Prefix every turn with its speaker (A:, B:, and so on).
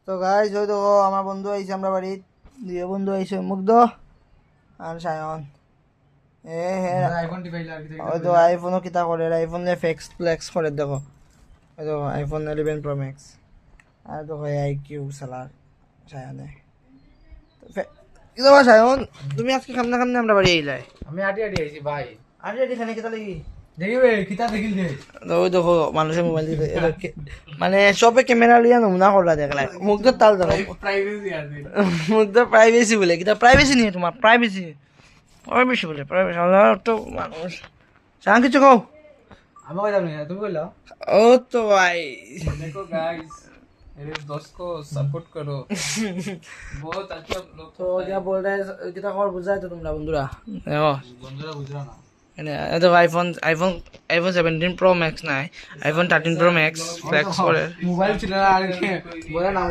A: তো গাইজ ওই তো আমার বন্ধু আইছে আমরা বাড়ি, দুই বন্ধু আইছে, মুগ্ধ আর সায়ন। এ হে ওই তো আইফোনও কিতা করে, আইফোন ফ্লেক্স ফ্লেক্স করে দেখো, ওই তো আইফোন 11 প্রো ম্যাক্স। আর তো হয় আইকিউ সালার সায়নে। কি দেবা সায়ন, তুমি আজকে খামনা খামনা আমরা বাড়ি আইলাই?
B: আমি আটি আটি আইছি ভাই।
A: আরে এটি খানে কিতা লাগি?
B: দেখিবে কিতা দেখিল দে।
A: তো ওই দেখো মানুষের মোবাইল দিয়ে মানে সবে ক্যামেরা লিয়া নমুনা করলা দেখলাই, মুগ্ধ তাল দেখো,
B: প্রাইভেসি আছে।
A: মুগ্ধ প্রাইভেসি বলে কিতা, প্রাইভেসি নিয়ে তোমার প্রাইভেসি, প্রাইভেসি বলে প্রাইভেসি। আল্লাহ তো মানুষ সাং কিছু কও।
B: আমি কইলাম না, তুমি কইলা?
A: ও তো ভাই
B: देखो गाइस, मेरे दोस्त को सपोर्ट करो। बहुत अच्छा लोग
A: তো क्या बोल रहे हैं, कितना और बुझाए तो तुमरा बंधुरा देखो
B: বন্ধুরা বুঝরা না।
A: এটা iPhone iPhone iPhone 17 pro max নাই, আইফোন 13 প্রো ম্যাক্স ফ্লেক্স করে
B: মোবাইল ছিল আর কি বলে নাম